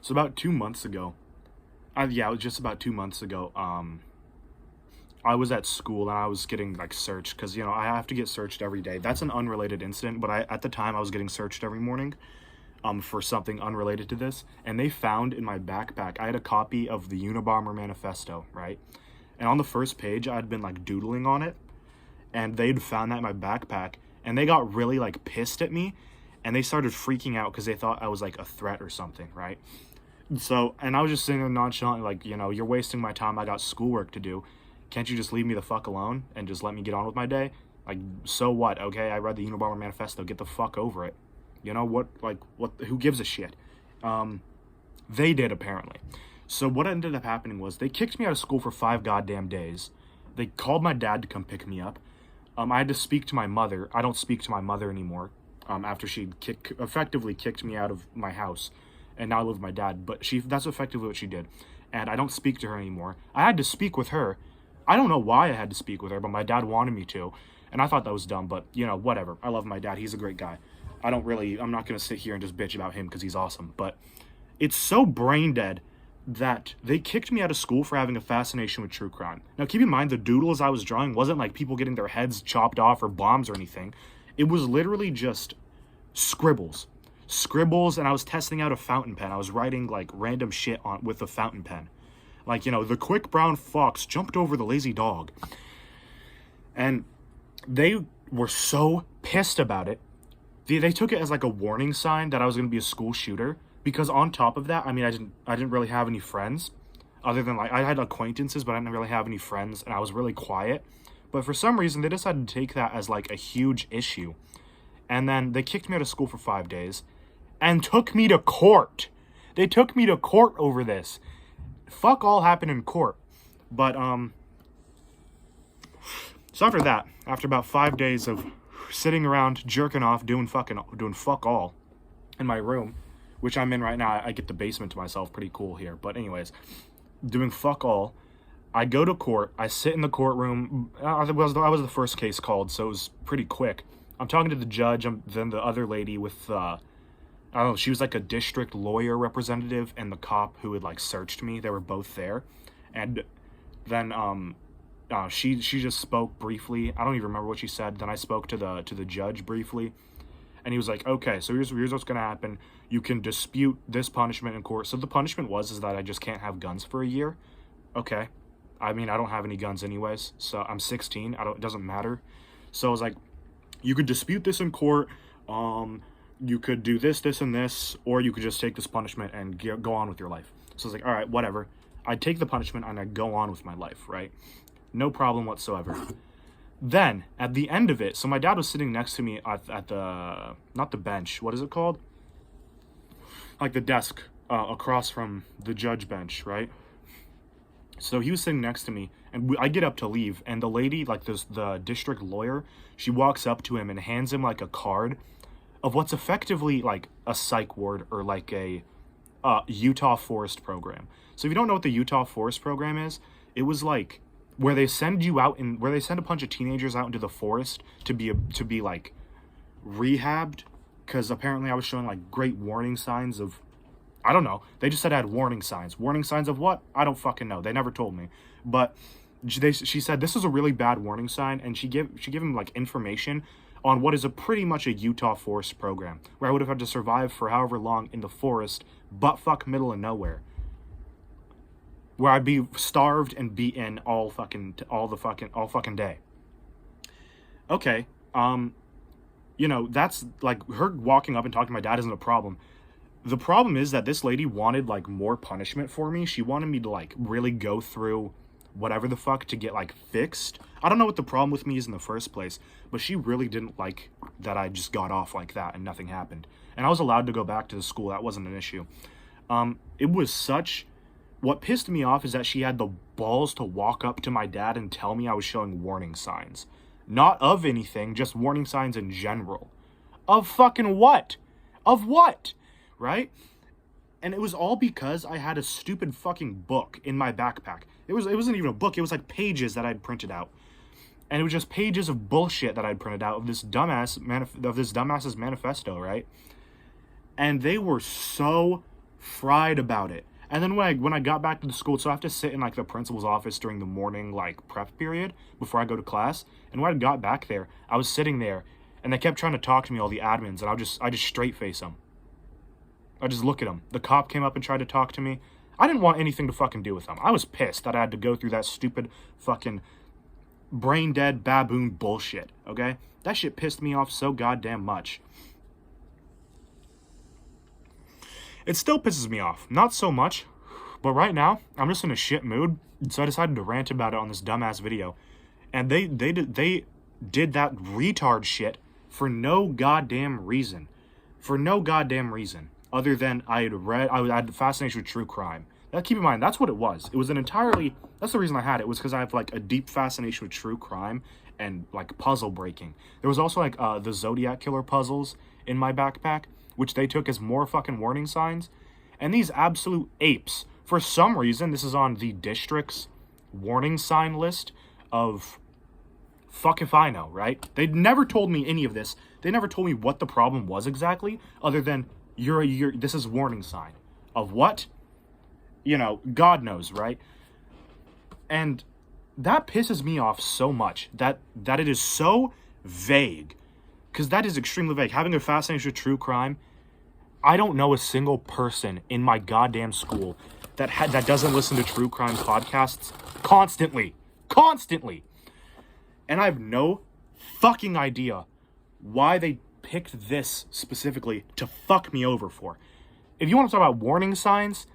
So about 2 months ago, yeah, it was just about 2 months ago. I was at school and I was getting like searched because I have to get searched every day. That's an unrelated incident, but at the time I was getting searched every morning, for something unrelated to this, and they found in my backpack I had a copy of the Unabomber Manifesto, right? And on the first page I'd been like doodling on it, and they'd found that in my backpack, and they got really like pissed at me, and they started freaking out because they thought I was like a threat or something, right? So, and I was just sitting there nonchalantly, like, you're wasting my time. I got schoolwork to do. Can't you just leave me the fuck alone and just let me get on with my day? Like, so what? Okay, I read the Unabomber Manifesto. Get the fuck over it. You know what? Like, what? Who gives a shit? They did, apparently. So what ended up happening was they kicked me out of school for 5 goddamn days. They called my dad to come pick me up. I had to speak to my mother. I don't speak to my mother anymore. After she effectively kicked me out of my house, and now I live with my dad. But that's effectively what she did, and I don't speak to her anymore. I had to speak with her. I don't know why I had to speak with her, but my dad wanted me to, and I thought that was dumb. But whatever. I love my dad. He's a great guy. I'm not gonna sit here and just bitch about him because he's awesome. But it's so brain dead that they kicked me out of school for having a fascination with true crime. Now, keep in mind, the doodles I was drawing wasn't like people getting their heads chopped off or bombs or anything. It was literally just scribbles. And I was testing out a fountain pen. I was writing like random shit on with a fountain pen. Like, the quick brown fox jumped over the lazy dog. And they were so pissed about it. They took it as like a warning sign that I was going to be a school shooter. Because on top of that, I didn't really have any friends, other than like I had acquaintances, but I didn't really have any friends, and I was really quiet. But for some reason, they decided to take that as like a huge issue, and then they kicked me out of school for 5 days, and took me to court. They took me to court over this. Fuck all happened in court, but So after that, after about 5 days of sitting around jerking off, doing fuck all, in my room, which I'm in right now. I get the basement to myself, pretty cool here. But anyways, doing fuck all, I go to court. I sit in the courtroom. I was the first case called, so it was pretty quick. I'm talking to the judge. Then the other lady with, I don't know, she was like a district lawyer representative, and the cop who had like searched me. They were both there, and then she just spoke briefly. I don't even remember what she said. Then I spoke to the judge briefly. And he was like, okay, so here's what's going to happen. You can dispute this punishment in court. So the punishment is that I just can't have guns for a year. Okay. I don't have any guns anyways. So I'm 16. It doesn't matter. So I was like, you could dispute this in court. You could do this, and this, or you could just take this punishment and go on with your life. So I was like, all right, whatever. I'd take the punishment and I'd go on with my life, right? No problem whatsoever. Then, at the end of it, so my dad was sitting next to me at the, not the bench, what is it called? Like the desk across from the judge bench, right? So he was sitting next to me, and I get up to leave, and the lady, like the district lawyer, she walks up to him and hands him like a card of what's effectively like a psych ward or like a Utah Forest program. So if you don't know what the Utah Forest program is, it was like where they send a bunch of teenagers out into the forest to be like rehabbed, because apparently I was showing like great warning signs of, I don't know, they just said I had warning signs of what, I don't fucking know, they never told me. But she said this is a really bad warning sign, and she gave him like information on what is pretty much a Utah Forest program, where I would have had to survive for however long in the forest, butt fuck middle of nowhere, where I'd be starved and beaten all fucking day. Okay, that's like her walking up and talking to my dad isn't a problem. The problem is that this lady wanted like more punishment for me. She wanted me to like really go through whatever the fuck to get like fixed. I don't know what the problem with me is in the first place, but she really didn't like that I just got off like that and nothing happened. And I was allowed to go back to the school. That wasn't an issue. What pissed me off is that she had the balls to walk up to my dad and tell me I was showing warning signs. Not of anything, just warning signs in general. Of fucking what? Of what? Right? And it was all because I had a stupid fucking book in my backpack. It wasn't even a book, it was like pages that I'd printed out. And it was just pages of bullshit that I'd printed out of this dumbass's manifesto, right? And they were so fried about it. And then when I got back to the school, so I have to sit in like the principal's office during the morning like prep period before I go to class. And when I got back there, I was sitting there, and they kept trying to talk to me, all the admins, and I just straight face them. I just look at them. The cop came up and tried to talk to me. I didn't want anything to fucking do with them. I was pissed that I had to go through that stupid fucking brain dead baboon bullshit. Okay, that shit pissed me off so goddamn much. It still pisses me off. Not so much, but right now, I'm just in a shit mood, so I decided to rant about it on this dumbass video. And they did that retard shit for no goddamn reason. For no goddamn reason. Other than I had a fascination with true crime. Now, keep in mind, that's what it was. It was that's the reason I had it, was because I have, like, a deep fascination with true crime and, like, puzzle breaking. There was also, like, the Zodiac Killer puzzles in my backpack, which they took as more fucking warning signs. And these absolute apes, for some reason, this is on the district's warning sign list of, fuck if I know, right? They never told me any of this. They never told me what the problem was exactly, other than, this is warning sign. Of what? You know, God knows, right? And that pisses me off so much, that it is so vague. Because that is extremely vague. Having a fascination with true crime, I don't know a single person in my goddamn school that doesn't listen to true crime podcasts constantly. And I have no fucking idea why they picked this specifically to fuck me over for. If you want to talk about warning signs,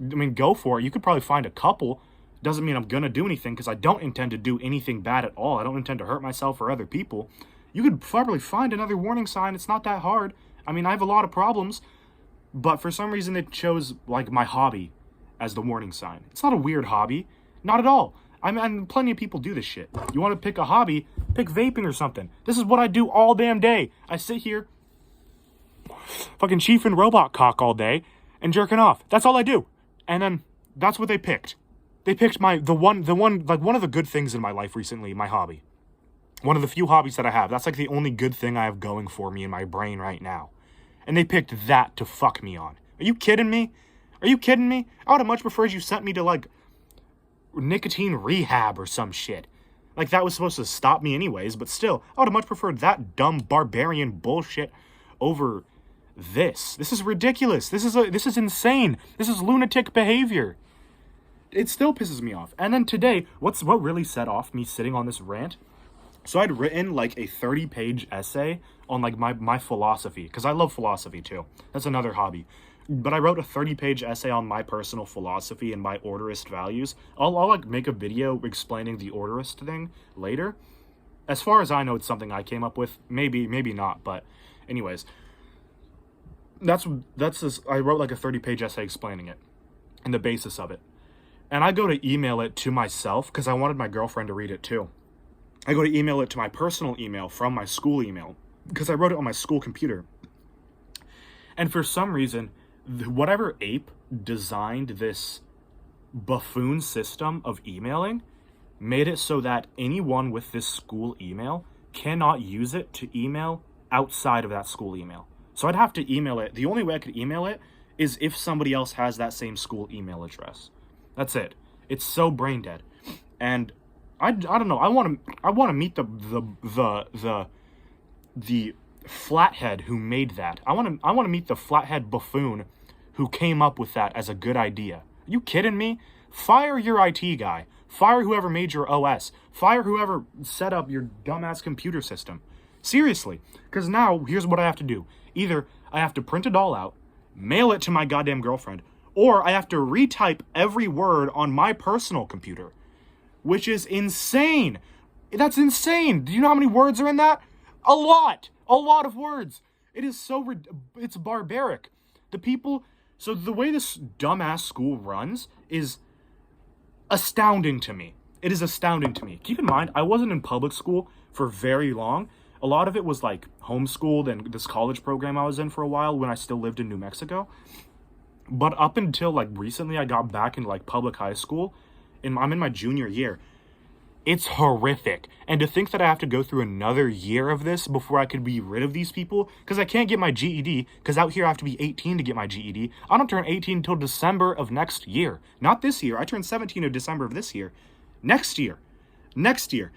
I mean, go for it. You could probably find a couple. Doesn't mean I'm gonna do anything, because I don't intend to do anything bad at all. I don't intend to hurt myself or other people. You could probably find another warning sign. It's not that hard. I mean, I have a lot of problems, but for some reason it chose, like, my hobby as the warning sign. It's not a weird hobby. Not at all. I mean, plenty of people do this shit. You want to pick a hobby, pick vaping or something. This is what I do all damn day. I sit here, fucking Chief and Robot Cock all day, and jerking off. That's all I do. And then, that's what they picked. They picked one of the good things in my life recently, my hobby. One of the few hobbies that I have. That's like the only good thing I have going for me in my brain right now. And they picked that to fuck me on. Are you kidding me? I would have much preferred you sent me to, like, nicotine rehab or some shit. Like, that was supposed to stop me anyways, but still, I would have much preferred that dumb barbarian bullshit over this. This is ridiculous. This is insane. This is lunatic behavior. It still pisses me off. And then today, what really set off me sitting on this rant? So I'd written, like, a 30-page essay on, like, my philosophy, because I love philosophy too. That's another hobby. But I wrote a 30-page essay on my personal philosophy and my orderist values. I'll like make a video explaining the orderist thing later. As far as I know, it's something I came up with. Maybe not. But anyways, that's this. I wrote like a 30-page essay explaining it and the basis of it. And I go to email it to myself because I wanted my girlfriend to read it too. I go to email it to my personal email from my school email because I wrote it on my school computer. And for some reason, whatever ape designed this buffoon system of emailing made it so that anyone with this school email cannot use it to email outside of that school email. So I'd have to email it. The only way I could email it is if somebody else has that same school email address. That's it. It's so brain dead. And I don't know. I want to meet the flathead who made that. I want to meet the flathead buffoon who came up with that as a good idea. Are you kidding me? Fire your IT guy. Fire whoever made your OS. Fire whoever set up your dumbass computer system. Seriously. Because now, here's what I have to do. Either I have to print it all out, mail it to my goddamn girlfriend, or I have to retype every word on my personal computer. Which is insane. That's insane. Do you know how many words are in that? A lot. A lot of words. It is so... it's barbaric. So the way this dumbass school runs is astounding to me. It is astounding to me. Keep in mind, I wasn't in public school for very long. A lot of it was like homeschooled and this college program I was in for a while when I still lived in New Mexico. But up until like recently, I got back into like public high school, and I'm in my junior year. It's horrific. And to think that I have to go through another year of this before I could be rid of these people, because I can't get my GED, because out here I have to be 18 to get my GED. I don't turn 18 until December of next year. Not this year. I turn 17 in December of this year. Next year. Next year.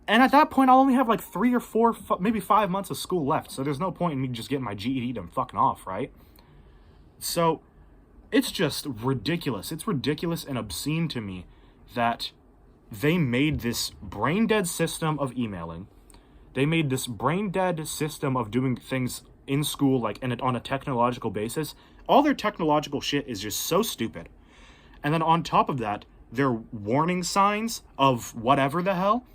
And at that point, I'll only have like 3 or 4, maybe 5 months of school left. So there's no point in me just getting my GED and fucking off, right? So it's just ridiculous. It's ridiculous and obscene to me that they made this brain-dead system of emailing. They made this brain-dead system of doing things in school, like on a technological basis. All their technological shit is just so stupid. And then on top of that, their warning signs of whatever the hell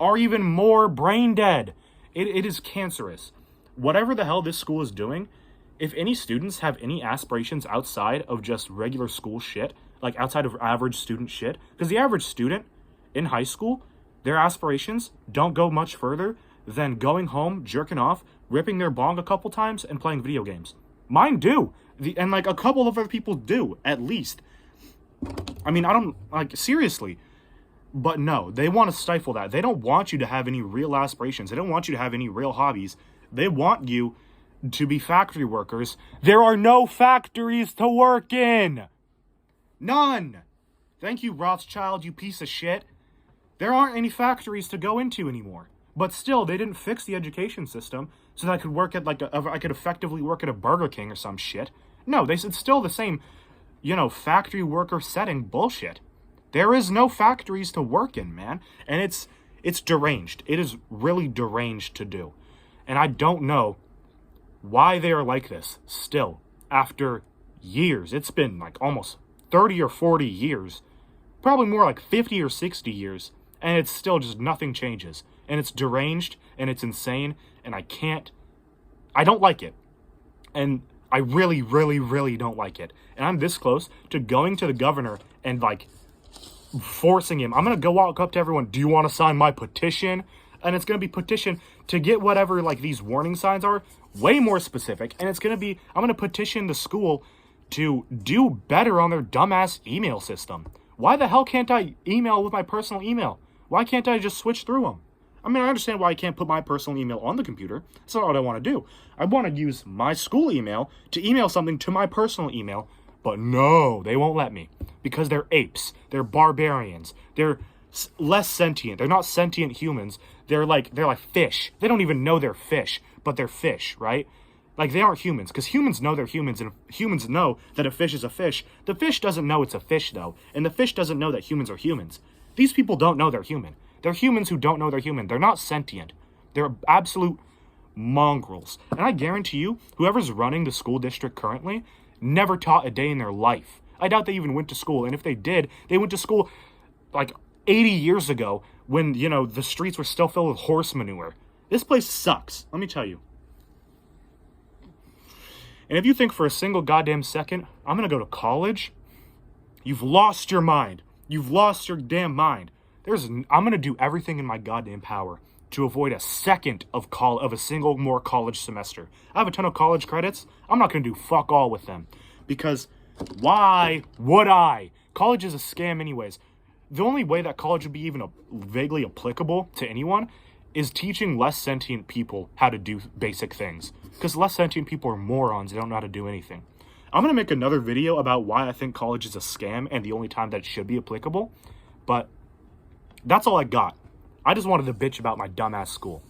are even more brain-dead. It is cancerous. Whatever the hell this school is doing, if any students have any aspirations outside of just regular school shit, like outside of average student shit, because the average student in high school, their aspirations don't go much further than going home, jerking off, ripping their bong a couple times, and playing video games. Mine do. And like a couple of other people do, at least. I mean, I don't, like, seriously. But no, they want to stifle that. They don't want you to have any real aspirations. They don't want you to have any real hobbies. They want you to be factory workers. There are no factories to work in. None. Thank you, Rothschild, you piece of shit. There aren't any factories to go into anymore. But still, they didn't fix the education system so that I could work at I could effectively work at a Burger King or some shit. No, it's still the same, factory worker setting bullshit. There is no factories to work in, man. And it's deranged. It is really deranged to do. And I don't know why they are like this still after years. It's been like almost 30 or 40 years. Probably more like 50 or 60 years. And it's still just nothing changes. And it's deranged and it's insane. And I don't like it. And I really, really, really don't like it. And I'm this close to going to the governor and like forcing him. I'm going to go walk up to everyone. Do you want to sign my petition? And it's going to be petition to get whatever like these warning signs are way more specific. And it's going to be, I'm going to petition the school to do better on their dumbass email system. Why the hell can't I email with my personal email? Why can't I just switch through them? I mean, I understand why I can't put my personal email on the computer. That's not what I want to do. I want to use my school email to email something to my personal email. But no, they won't let me. Because they're apes. They're barbarians. They're less sentient. They're not sentient humans. They're like fish. They don't even know they're fish, but they're fish, right? Like, they aren't humans, because humans know they're humans, and humans know that a fish is a fish. The fish doesn't know it's a fish, though, and the fish doesn't know that humans are humans. These people don't know they're human. They're humans who don't know they're human. They're not sentient. They're absolute mongrels. And I guarantee you, whoever's running the school district currently never taught a day in their life. I doubt they even went to school, and if they did, they went to school like 80 years ago when, the streets were still filled with horse manure. This place sucks, let me tell you. And if you think for a single goddamn second, I'm going to go to college, you've lost your mind. You've lost your damn mind. I'm going to do everything in my goddamn power to avoid a second of a single more college semester. I have a ton of college credits. I'm not going to do fuck all with them. Because why would I? College is a scam anyways. The only way that college would be even vaguely applicable to anyone is teaching less sentient people how to do basic things. Because less sentient people are morons. They don't know how to do anything. I'm going to make another video about why I think college is a scam and the only time that it should be applicable. But that's all I got. I just wanted to bitch about my dumbass school.